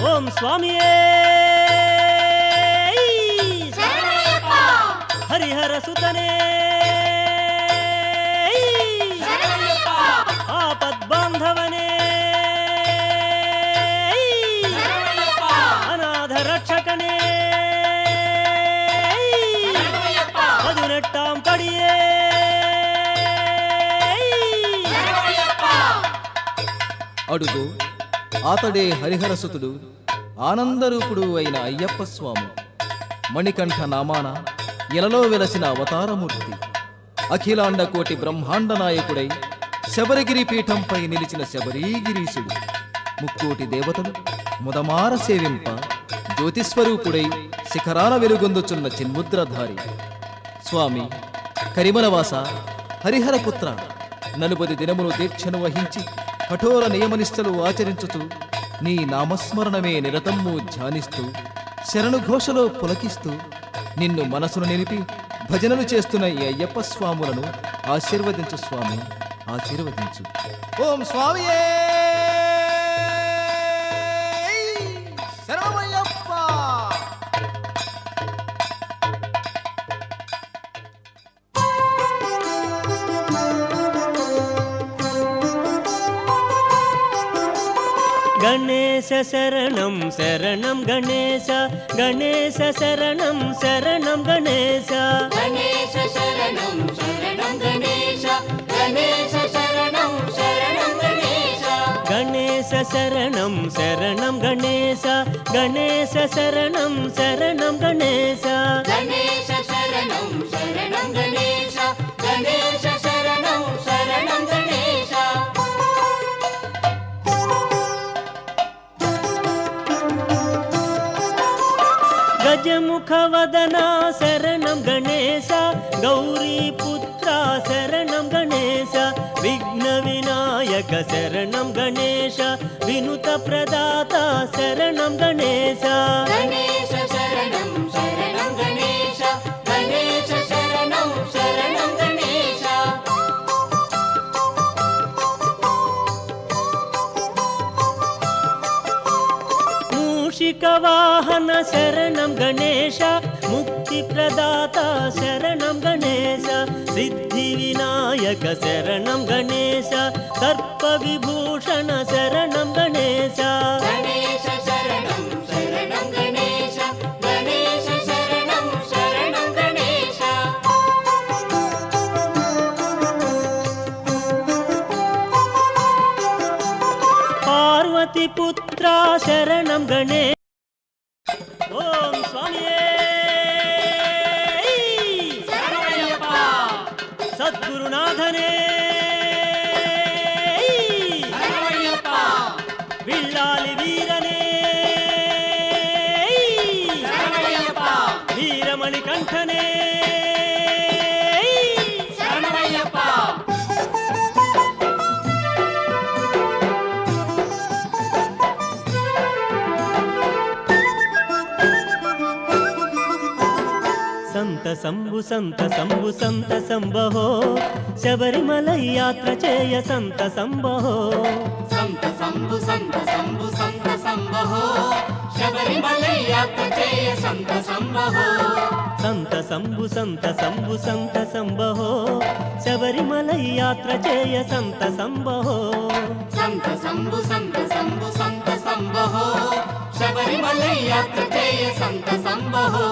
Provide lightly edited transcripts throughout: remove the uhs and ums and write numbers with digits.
ఓం స్వామియే హరిహర సుతనే ఆపద్బాంధవనే అనాథ రక్షకనే పదునెట్టాం పడియే అడుగు ఆతడే హరిహరసుతుడు ఆనందరూపుడు అయిన అయ్యప్ప స్వామి. మణికంఠ నామాన ఇలలో వెలసిన అవతారమూర్తి. అఖిలాండ కోటి బ్రహ్మాండ నాయకుడై శబరిగిరి పీఠంపై నిలిచిన శబరీగిరీశుడు. ముక్కోటి దేవతలు ముదమార సేవింప జ్యోతిస్వరూపుడై శిఖరాల వెలుగొందుచున్న చిన్ముద్రధారి. స్వామి కరిమలవాస హరిహరపుత్ర, 40 దినములు దీక్షను వహించి కఠోర నియమనిష్టలు ఆచరించుతూ నీ నామస్మరణమే నిరతము ధ్యానిస్తూ శరణు ఘోషలో పులకిస్తూ నిన్ను మనసును నిలిపి భజనలు చేస్తున్న ఈ అయ్యప్ప స్వాములను ఆశీర్వదించు స్వామి, ఆశీర్వదించు. ఓం స్వామియే శరణమయ్యప్ప. గణేశ శరణం శరణం గణేశ, గణేశ శరణం శరణం గణేశ, గణేశ శరణం శరణం గణేశ, గణేశ శరణం శరణం గణేశ, గణేశ శరణం శరణం గణేశ, గణేశ శరణం శరణం గణేశ, గణేశ శరణం శరణం గణేశ, గణేశ శరణం శరణం గణేశ. గజముఖ వదన శరణం గణేశ, గౌరీపుత్ర శరణం గణేశ, విఘ్న వినాయక శరణం గణేశ, వినుత ప్రదాత శరణం గణేశ, గణేశ శరణం శరణం గణేశ, గణేశ శరణం శరణం గణేశ. మూషిక వాహన శరణం గణేశ, ముక్తి ప్రదాత శరణం గణేశ, సిద్ధి వినాయక శరణం గణేశ, సర్ప విభూషణ శరణం గణేశ, గణేశ శరణం శరణం గణేశ, గణేశ శరణం శరణం గణేశ. పార్వతి పుత్ర శరణం గణేశ. ఓం స్వామియే శరణమయ్యప్ప. సద్గురునాథనే శరణమయ్యప్ప. విల్లాలి వీరనే శరణమయ్యప్ప. వీరమణి కంఠనే శరణమయ్యప్ప. సంత సంబు సంత సంబు సంత సంబహో, శబరిమల యాత్ర చేయ సంత సంబహో, సంత సంబు సంత సంబు సంత సంబహో, శబరిమల యాత్ర చేయ సంత సంబహో. సంత సంబు సంత సంబు సంత సంబహో, శబరిమల యాత్ర చేయ సంత సంబహో, సంత సంబు సంత సంబు సంత సంబహో, శబరిమల యాత్ర చేయ సంత సంబహో.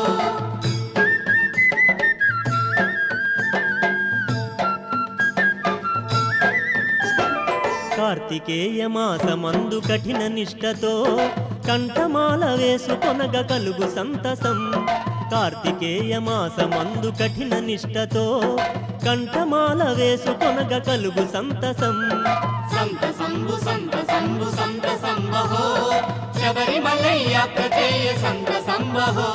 కార్తికేయ మాసమందు కఠిన నిష్ఠతో కంఠమాల వేసుకొనగ కలుగు సంతసం. కార్తికేయ మాసమందు కఠిన నిష్ఠతో కంఠమాల వేసుకొనగ కలుగు సంతసం. సంత సంబు సంత సంబు సంత సంబహో, శబరిమల యాత్ర చేయ సంత సంబహో.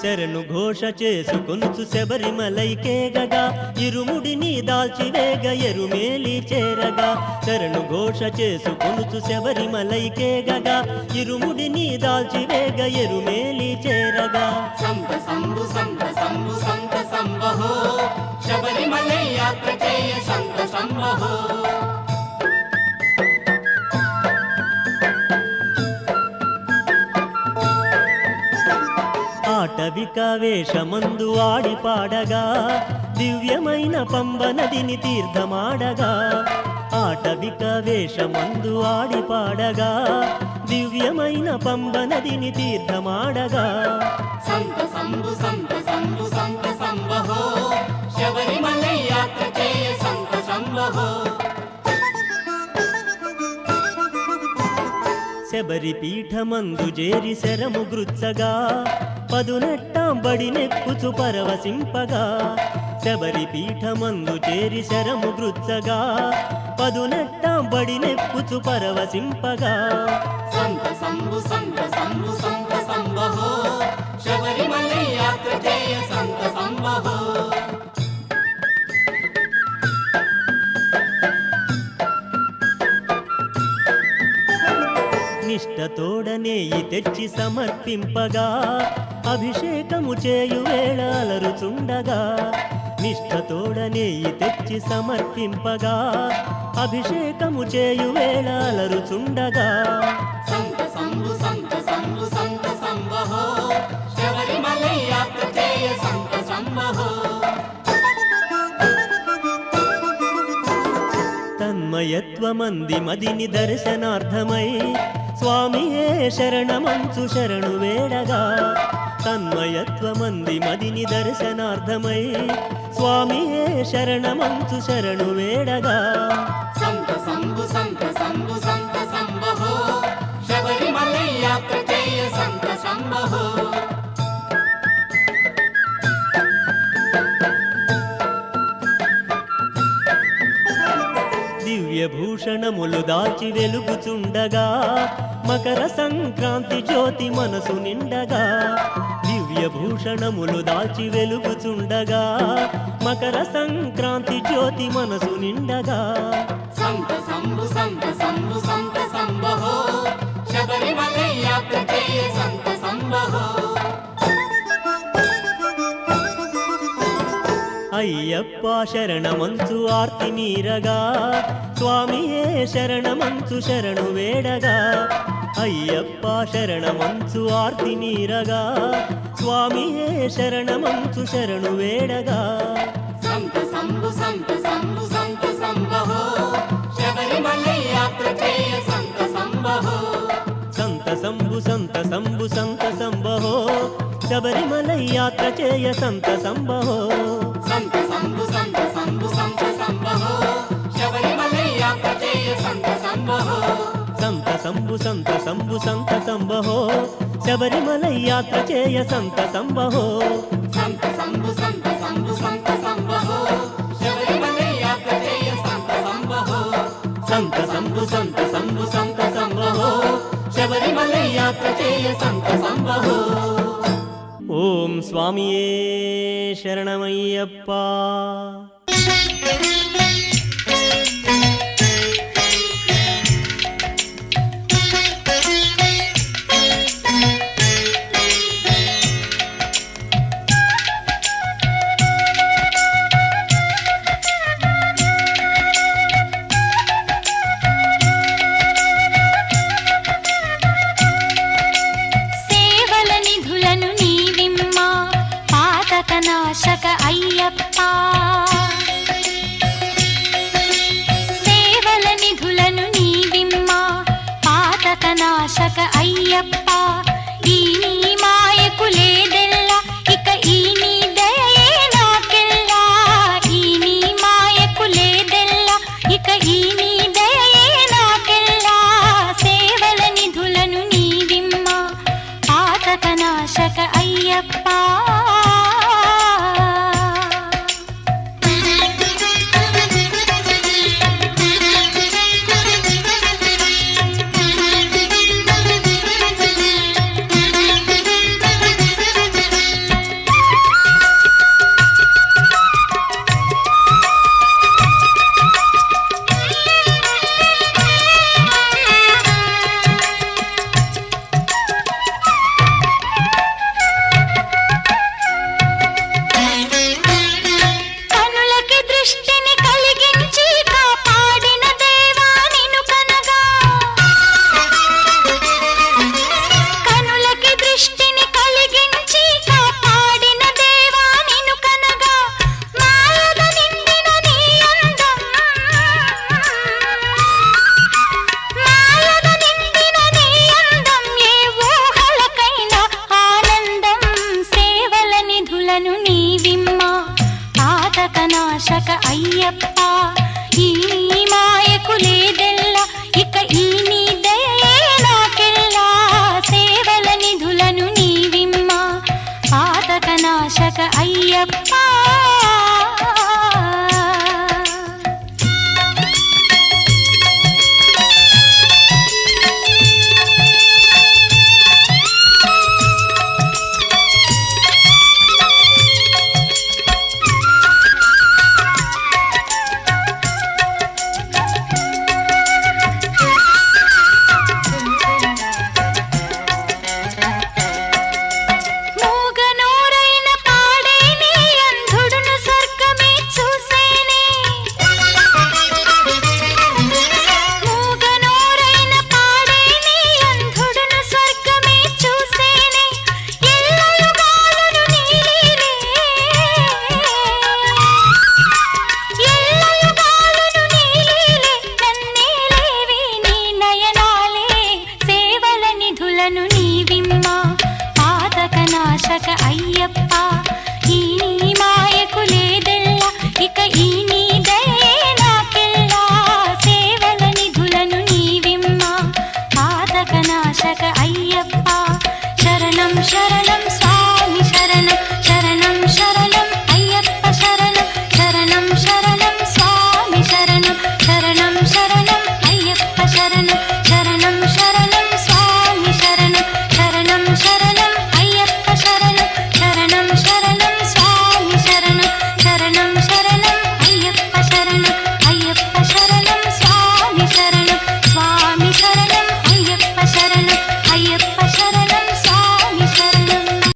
శరణు ఘోష చేసుకొనుచు శబరిమలైకేగగా, ఇరుముడిని దాల్చివేగ ఎరుమేలి చేరగా. శరణు ఘోష చేసుకొనుచు శబరిమలైకేగగా, ఇరుముడిని దాల్చివేగ ఎరుమేలి చేరగా. సంత సంబు సంత సంబు సంత సంబహో, శబరిమల యాత్ర చేయ సంత సంబహో. వేషమందు ఆడి పాడగా దివ్యమైన పంబ నదిని తీర్థమాడగా వేషమందు ఆడి పాడగా దివ్యమైన పంబ నదిని తీర్థమాడగా సంత సంబు సంత సంబు సంత సంబహో శబరిమల యాత్ర చేయ సంత సంబహో శబరి పీఠమందు చేరి శరము గృచ్చగా పదునెట్టాంబడి నెక్కుచు పరవశింపగా శబరి పీఠమందు చేరి శరము గృచ్చగా పదునెట్టాంబడి నెక్కుచు పరవశింపగా సంత సంబు సంత సంబు సంత సంబహో శబరిమల యాత్ర చేయ సంత సంబహో నిష్టతోడనేయి తెచ్చి సమర్పింపగా అభిషేకము చేయు వేళ అలరుచుండగా నిష్టతోడనేయి తెచ్చి సమర్పింపగా అభిషేకము చేయు వేళ అలరుచుండగా సంత సంబు సంత సంబు సంత సంబహో శబరిమల యాత్ర చేయ సంత సంబహో తన్మయత్వమంది మదిని దర్శనార్థమై స్వామియే శరణమంచు శరణు వేడగా తన్మయత్వమంది మదిని దర్శనార్థమై స్వామియే శరణమంచు శరణు వేడగా సంత సంబు సంత సంబు సంత సంబహో శబరిమల యాత్ర చేయ సంత సంబహో దివ్యభూషణములు దాచి వెలుగుచుండగా మకర సంక్రాంతి జ్యోతి మనసు నిండగా దివ్యభూషణములు దాచి వెలుగుచుండగా మకర సంక్రాంతి జ్యోతి మనసు నిండగా సంత సంబు సంత సంబు సంత సంబహో శబరిమల యాత్ర చేయ సంత సంబహో అయ్యప్ప శరణమంచు ఆర్తి మీరగా స్వామియే శరణమంచు శరణు వేడగా అయ్యప్ప శరణమంచు ఆర్తి మీరగా స్వామియే శరణమంచు శరణు వేడగా సంత సంబు సంత సంబు సంత సంబహో శబరిమల యాత్ర చేయ సంత సంబహో సంత సంబు సంత సంబు సంత సంబహో శబరిమల యాత్ర చేయ సంత సంబహో సంత సంబు సంత సంబు సంత సంబహో శబరిమల యాత్ర చేయ సంత సంబహో సంత సంబు సంత సంబు సంత సంబహో శబరిమల యాత్ర చేయ సంత సంబహో సంత సంబు సంత సంబు సంత సంబహో శబరిమల యాత్ర చేయ సంత సంబహో సంత సంబు సంత సంబు సంత సంబహో శబరిమల యాత్ర చేయ సంత సంబహో ఓం స్వామియే శరణమయ్యప్ప నాశక అయ్యప్ప ఈ మాయకు లేదెల్ల